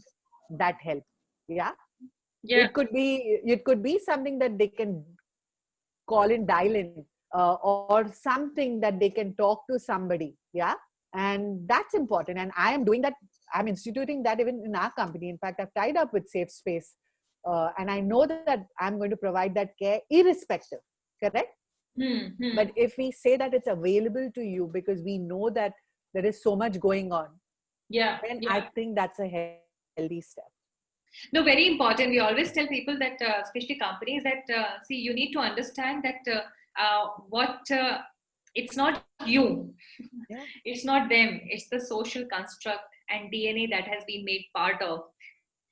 that help. Yeah. It could be something that they can call in, dial in, or something that they can talk to somebody. Yeah. And that's important. And I am doing that. I'm instituting that even in our company. In fact, I've tied up with Safe Space. And I know that I'm going to provide that care irrespective. Correct? But if we say that it's available to you because we know that there is so much going on, then I think that's a healthy step. No, very important. We always tell people that, especially companies, that see, you need to understand that it's not you, it's not them, it's the social construct and DNA that has been made part of,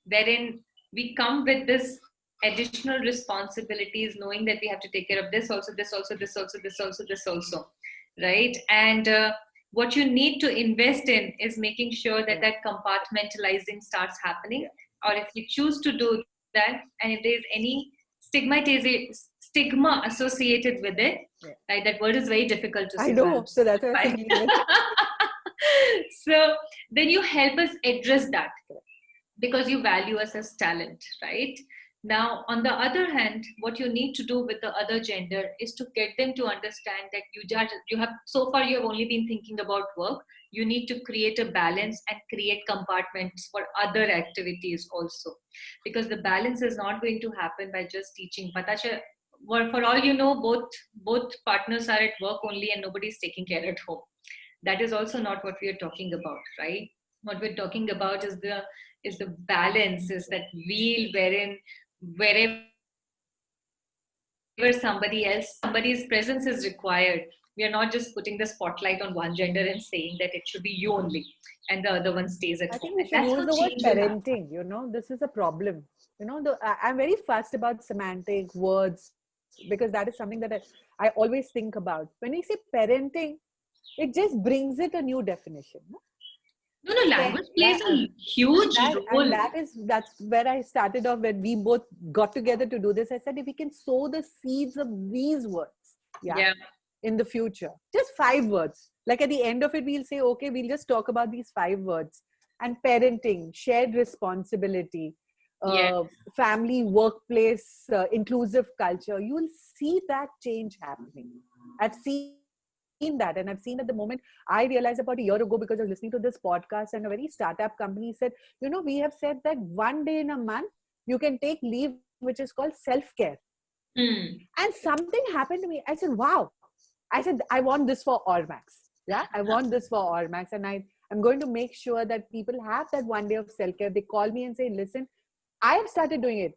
wherein we come with this additional responsibilities, knowing that we have to take care of this also, this also, this also, this also, this also, right? And what you need to invest in is making sure that that compartmentalizing starts happening. Or if you choose to do that, and if there's any stigma associated with it, right? That word is very difficult to say. I know, so that's why I'm saying it. So then you help us address that because you value us as talent, right? Now, on the other hand, what you need to do with the other gender is to get them to understand that you have so far you have only been thinking about work. You need to create a balance and create compartments for other activities also, because the balance is not going to happen by just teaching. Patacha, for all you know, both partners are at work only and nobody's taking care at home. That is also not what we are talking about, right? What we're talking about is the balance, is that wheel wherein wherever somebody's presence is required, we are not just putting the spotlight on one gender and saying that it should be you only and the other one stays at I home. think we And should that's use how the word change will happen. parenting. This is a problem. I'm very fussed about semantic words because that is something that I always think about. When we say parenting, it just brings it a new definition. No? No, language plays a huge role. That's where I started off when we both got together to do this. I said, if we can sow the seeds of these words, Yeah. in the future, just 5 words. Like at the end of it, we'll say, okay, we'll just talk about these 5 words. And parenting, shared responsibility, Yeah. family, workplace, inclusive culture. You will see that change happening. I've seen that, and I've seen at the moment. I realized about a year ago because I was listening to this podcast, and a very startup company said, we have said that one day in a month you can take leave, which is called self-care. And something happened to me. I said, wow. I said, I want this for Allmax. Yeah, I want this for Allmax. And I'm going to make sure that people have that one day of self-care. They call me and say, listen, I have started doing it.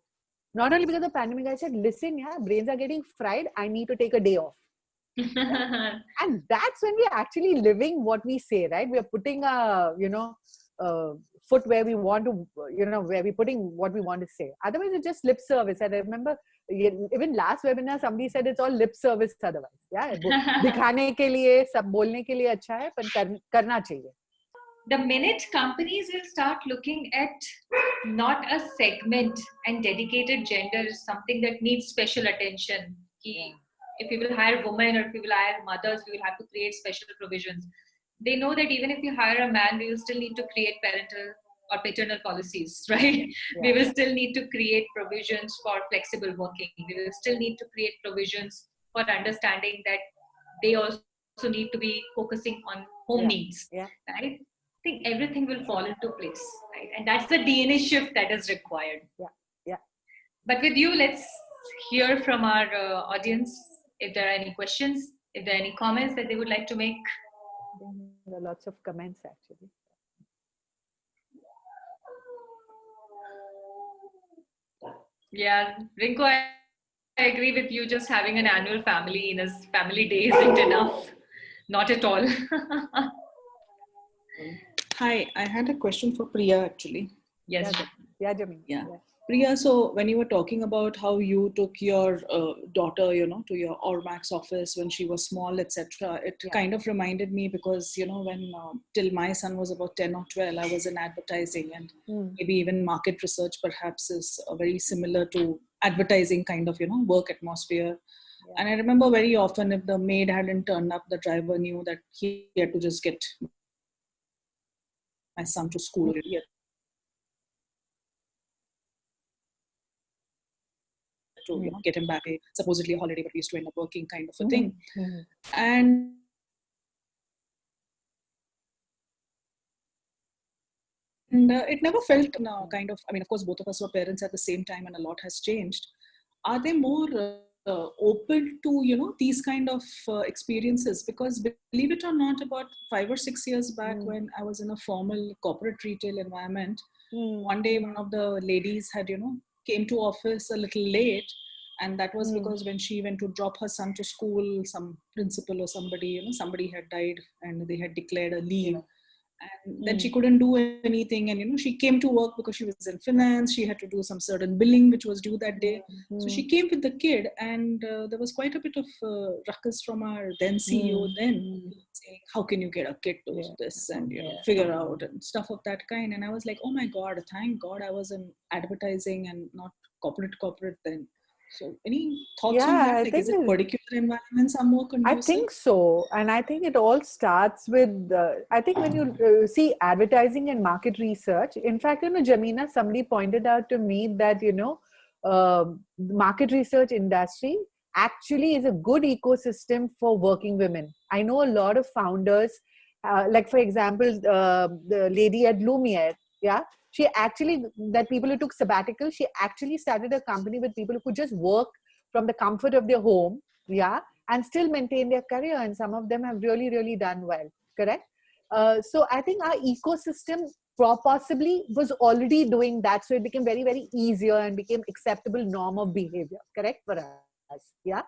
Not only because of the pandemic, I said, listen, brains are getting fried. I need to take a day off. And that's when we're actually living what we say, right? We're putting a foot where we want to, where we're putting what we want to say. Otherwise, it's just lip service. And I remember even last webinar, somebody said it's all lip service otherwise. Yeah, दिखाने के लिए, सब बोलने के लिए अच्छा है, पर करना चाहिए. The minute companies will start looking at not a segment and dedicated gender is something that needs special attention. If we will hire women or if we will hire mothers, we will have to create special provisions. They know that even if we hire a man, we will still need to create parental or paternal policies, right? Yeah. We will still need to create provisions for flexible working. We will still need to create provisions for understanding that they also need to be focusing on home needs, right? I think everything will fall into place, right? And that's the DNA shift that is required. Yeah. But with you, let's hear from our audience if there are any questions, if there are any comments that they would like to make. There are lots of comments actually. Yeah, Rinko, I agree with you. Just having an annual family in his family day isn't enough. Not at all. Hi, I had a question for Priya actually. Yes. Yeah, Jameen. Yeah. Priya, so when you were talking about how you took your daughter, to your Allmax office when she was small, etc., it kind of reminded me because, when till my son was about 10 or 12, I was in advertising, and maybe even market research perhaps is very similar to advertising kind of, work atmosphere. Yeah. And I remember very often if the maid hadn't turned up, the driver knew that he had to just get my son to school. To get him back supposedly a holiday, but we used to end up working kind of a thing. And it never felt kind of, of course, both of us were parents at the same time and a lot has changed. Are they more open to, these kind of experiences? Because believe it or not, about 5 or 6 years back when I was in a formal corporate retail environment, one day one of the ladies had, came to office a little late, and that was because when she went to drop her son to school, some principal or somebody, somebody had died and they had declared a leave, and then she couldn't do anything, and she came to work because she was in finance. She had to do some certain billing which was due that day, so she came with the kid, and there was quite a bit of ruckus from our then CEO then saying, how can you get a kid to this and figure out and stuff of that kind. And I was like, oh my god, thank god I was in advertising and not corporate then. So any thoughts on Yeah, that? I Like, think is it particular environments are more I conducive? think so. And I think it all starts with, I think when you see advertising and market research, in fact, Jamina, somebody pointed out to me that, market research industry actually is a good ecosystem for working women. I know a lot of founders, like for example, the lady at Lumiere, yeah, she actually, that people who took sabbatical, she actually started a company with people who could just work from the comfort of their home, yeah, and still maintain their career, and some of them have really really done well, correct. So I think our ecosystem possibly was already doing that, so it became very very easier and became acceptable norm of behavior, correct, for us, yeah.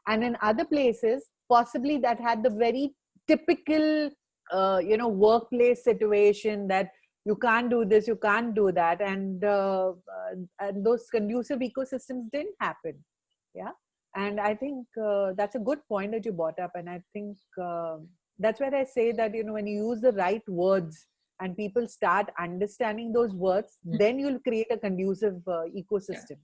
And in other places possibly that had the very typical workplace situation that you can't do this, you can't do that, and those conducive ecosystems didn't happen, yeah. And I think that's a good point that you brought up, and I think that's where I say that when you use the right words and people start understanding those words, then you'll create a conducive ecosystem.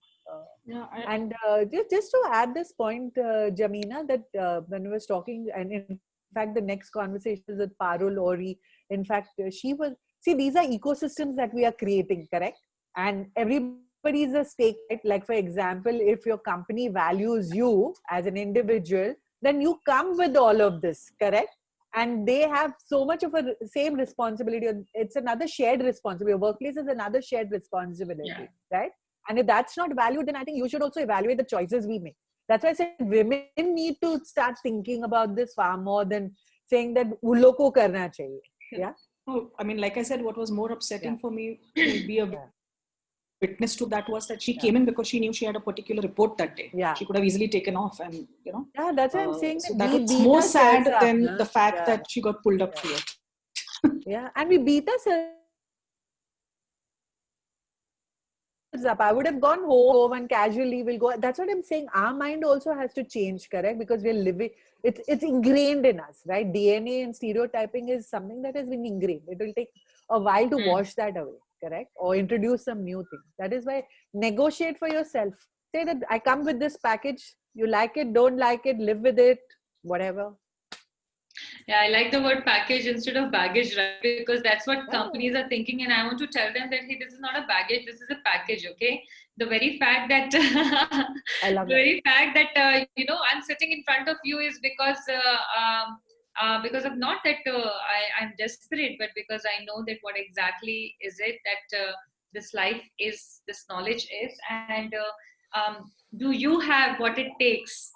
Yeah, And just to add this point, Jamina, that when we was talking, and in fact, the next conversation is with Parul Ori. In fact, she was, see, these are ecosystems that we are creating, correct? And everybody is a stake, right? Like, for example, if your company values you as an individual, then you come with all of this, correct? And they have so much of a same responsibility. It's another shared responsibility. Your workplace is another shared responsibility, right? And if that's not valued, then I think you should also evaluate the choices we make. That's why I said women need to start thinking about this far more than saying that उन को करना चाहिए. Yeah. Oh, I mean, like I said, what was more upsetting for me to be a witness to that was that she came in because she knew she had a particular report that day. Yeah. She could have easily taken off, and Yeah, that's why I'm saying so that that we was beat more sad ourselves up, than na? the fact Yeah. that she got pulled up here. Yeah, and we beat ourselves up. I would have gone home and casually will go. That's what I'm saying. Our mind also has to change, correct? Because we're living, it's ingrained in us, right? DNA and stereotyping is something that has been ingrained. It will take a while to wash that away, correct? Or introduce some new things. That is why negotiate for yourself. Say that I come with this package. You like it, don't like it, live with it, whatever. Yeah, I like the word package instead of baggage, right? Because that's what companies are thinking. And I want to tell them that, hey, this is not a baggage, this is a package, okay? The very fact that, I love the very fact that, I'm sitting in front of you is because of not that I'm desperate, but because I know that what exactly is it that this life is, this knowledge is, and do you have what it takes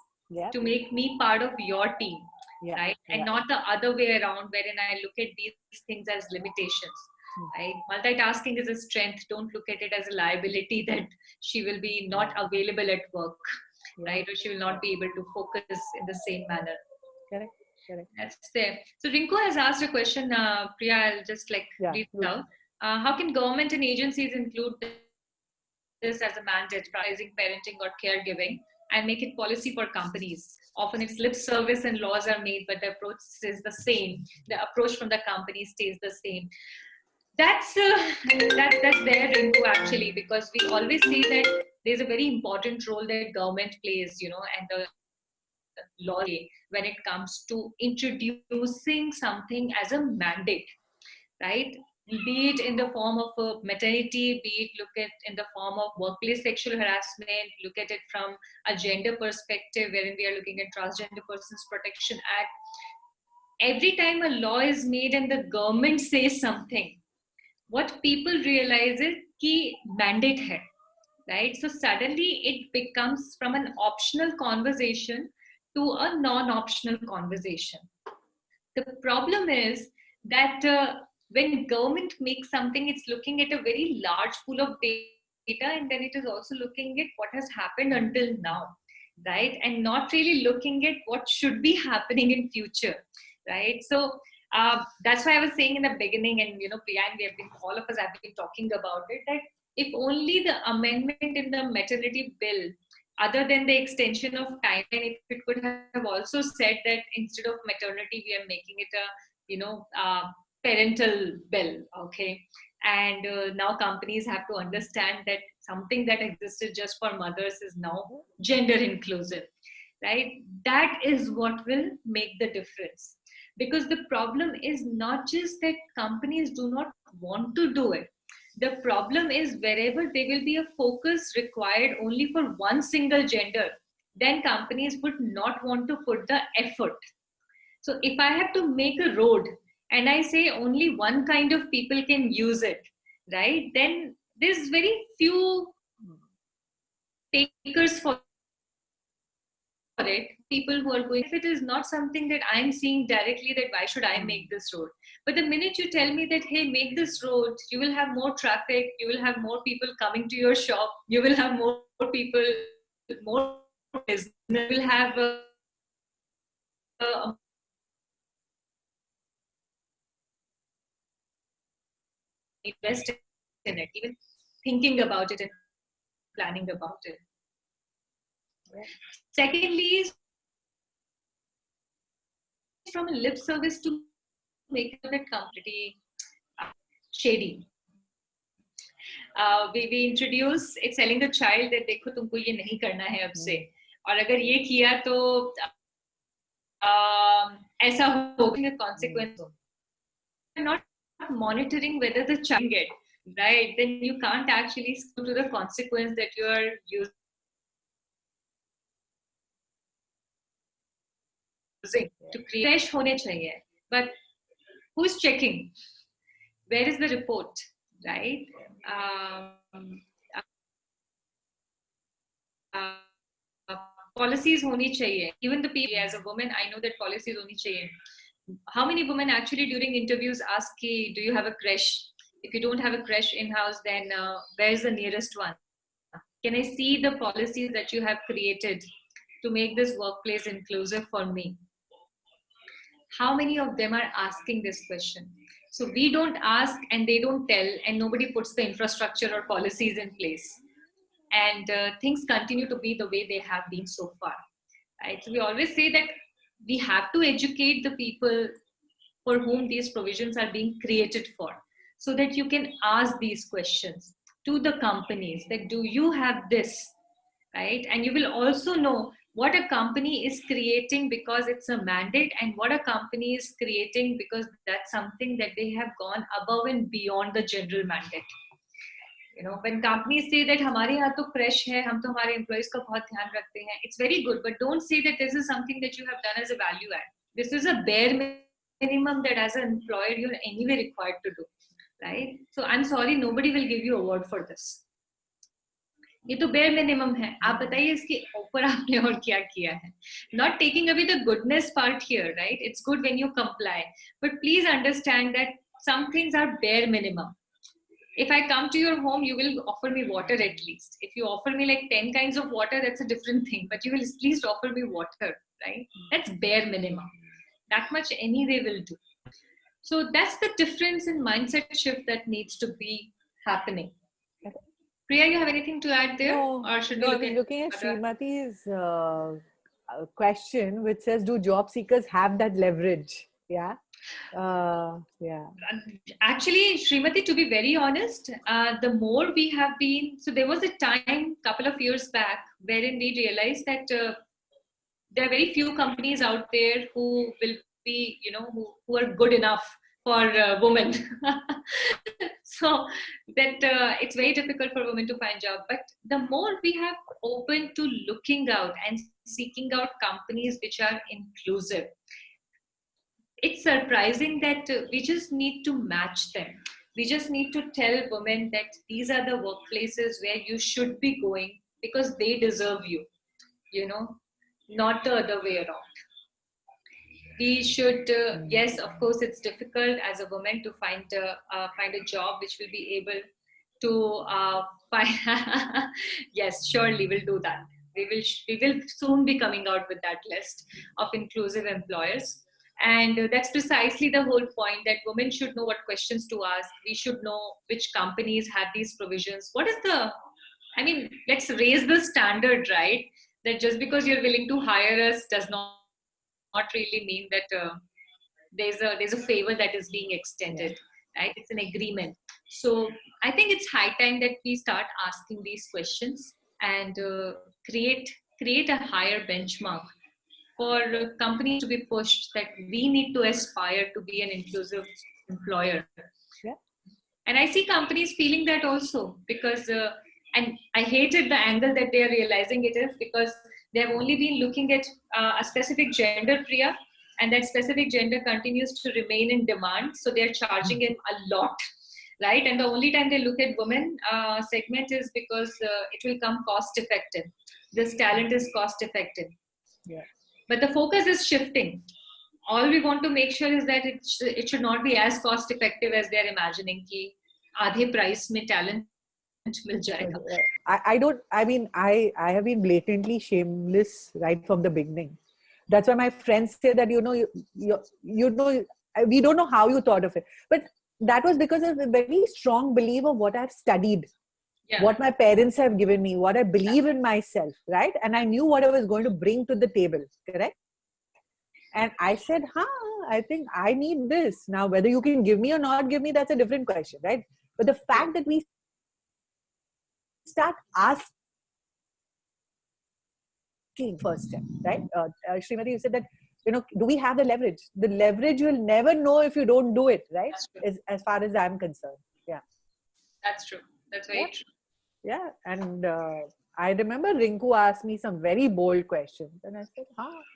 to make me part of your team? Right? And not the other way around, wherein I look at these things as limitations. Right? Multitasking is a strength. Don't look at it as a liability that she will be not available at work, right? Or she will not be able to focus in the same manner. Correct. That's there. So Rinku has asked a question, Priya, I'll just read it out. How can government and agencies include this as a mandate, prioritizing parenting or caregiving, and make it policy for companies? Often it's lip service and laws are made, but the approach is the same. The approach from the company stays the same. That's there, Rinku, actually, because we always see that there's a very important role that government plays, and the law when it comes to introducing something as a mandate, right? Be it in the form of a maternity, be it look at in the form of workplace sexual harassment, look at it from a gender perspective, wherein we are looking at Transgender Persons Protection Act. Every time a law is made and the government says something, what people realize is कि mandate hai, right? So suddenly it becomes from an optional conversation to a non-optional conversation. The problem is that when government makes something, it's looking at a very large pool of data, and then it is also looking at what has happened until now, right? And not really looking at what should be happening in future, right? So that's why I was saying in the beginning, and Priya, we have been, all of us have been talking about it, that if only the amendment in the maternity bill, other than the extension of timeline, if it could have also said that instead of maternity, we are making it a, parental bill, okay? And now companies have to understand that something that existed just for mothers is now gender inclusive, right? That is what will make the difference. Because the problem is not just that companies do not want to do it. The problem is wherever there will be a focus required only for one single gender, then companies would not want to put the effort. So if I have to make a road and I say only one kind of people can use it, right? Then there's very few takers for it, people who are going, if it is not something that I'm seeing directly, that why should I make this road? But the minute you tell me that, hey, make this road, you will have more traffic, you will have more people coming to your shop, you will have more people, more business, you will have a invest in it, even thinking about it and planning about it. Secondly, from a lip service to make that completely shady. We introduce it's telling the child that देखो तुमको ये नहीं करना है अब से, और अगर ये किया तो ऐसा होगा, consequence. You're not monitoring whether the child get right, then you can't actually go to the consequence that you are using to create. Fresh होने चाहिए, but who's checking? Where is the report, right? Policies होनी चाहिए. Even the people, as a woman, I know that policies होनी चाहिए. How many women actually during interviews ask, do you have a creche? If you don't have a creche in-house, then where's the nearest one? Can I see the policies that you have created to make this workplace inclusive for me? How many of them are asking this question? So we don't ask and they don't tell, and nobody puts the infrastructure or policies in place. And things continue to be the way they have been so far. Right? So we always say that we have to educate the people for whom these provisions are being created for, so that you can ask these questions to the companies that, do you have this, right? And you will also know what a company is creating because it's a mandate, and what a company is creating because that's something that they have gone above and beyond the general mandate. You know, when companies say that हमारे यहाँ तो fresh है, हम तो हमारे employees का बहुत ध्यान रखते हैं, it's very good, but don't say that this is something that you have done as a value add. This is a bare minimum that as an employer you're anyway required to do, right? So I'm sorry, nobody will give you a award for this. ये तो bare minimum है, आप बताइए इसके ऊपर आपने और क्या किया है? Not taking away the goodness part here, right? It's good when you comply, but please understand that some things are bare minimum. If I come to your home, you will offer me water at least. If you offer me like 10 kinds of water, that's a different thing, but you will at least offer me water, right? That's bare minimum. That much anyway will do. So that's the difference in mindset shift that needs to be happening. Priya, you have anything to add there? No, or should no, we I was looking at Srimati's question, which says, do job seekers have that leverage? Yeah. Yeah. Actually, Srimati, to be very honest, the more we have been, so there was a time, couple of years back, wherein we realized that there are very few companies out there who will be, you know, who are good enough for women. So that it's very difficult for women to find jobs. But the more we have opened to looking out and seeking out companies which are inclusive, it's surprising that we just need to match them. We just need to tell women that these are the workplaces where you should be going because they deserve you, you know, not the other way around. We should, yes, of course, it's difficult as a woman to find a job which will be able to find. Yes, surely we'll do that. We will soon be coming out with that list of inclusive employers. And that's precisely the whole point, that women should know what questions to ask. We should know which companies have these provisions. What is let's raise the standard, right? That just because you're willing to hire us does not really mean that there's a favor that is being extended, right? It's an agreement. So I think it's high time that we start asking these questions and create a higher benchmark for companies to be pushed that we need to aspire to be an inclusive employer. Yeah. And I see companies feeling that also because, and I hated the angle that they are realizing it is because they have only been looking at a specific gender, Priya, and that specific gender continues to remain in demand. So they're charging him a lot, right? And the only time they look at women segment is because it will come cost effective. This talent is cost effective. Yeah. But the focus is shifting. All we want to make sure is that it should not be as cost effective as they're imagining ki आधे price में talent मिल जाएगा. I have been blatantly shameless right from the beginning. That's why my friends say that, we don't know how you thought of it. But that was because of a very strong belief of what I've studied, what my parents have given me, what I believe in myself, right? And I knew what I was going to bring to the table, correct? And I said, I think I need this. Now, whether you can give me or not give me, that's a different question, right? But the fact that we start asking first step, right? Srimati, you said that, do we have the leverage? The leverage will never know if you don't do it, right? As far as I'm concerned. Yeah. That's true. That's very true. Yeah. And I remember Rinku asked me some very bold questions. And I said,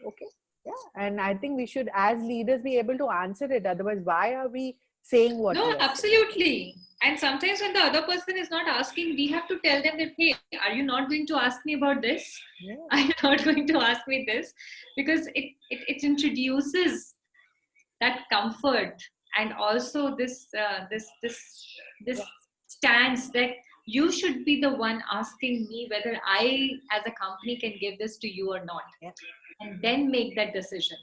okay. Yeah. And I think we should, as leaders, be able to answer it. Otherwise, why are we saying what we are absolutely saying? And sometimes when the other person is not asking, we have to tell them that, hey, are you not going to ask me about this? Are you not going to ask me this? Because it introduces that comfort and also this stance that you should be the one asking me whether I as a company can give this to you or not, and then make that decision.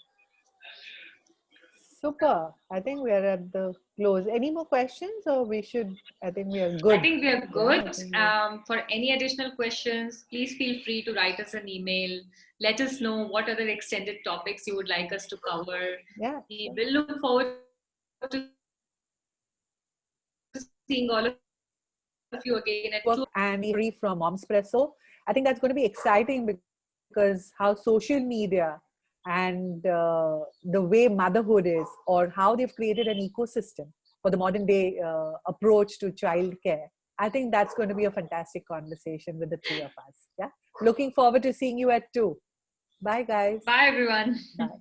Super. I think we are at the close. Any more questions, or I think we are good. I think we are good. For any additional questions, please feel free to write us an email. Let us know what other extended topics you would like us to cover. Yeah. We will look forward to seeing all of you again at 2. And free from Momspresso. I think that's going to be exciting because how social media and the way motherhood is, or how they've created an ecosystem for the modern day approach to childcare. I think that's going to be a fantastic conversation with the three of us. Yeah. Looking forward to seeing you at 2. Bye, guys. Bye, everyone. Bye.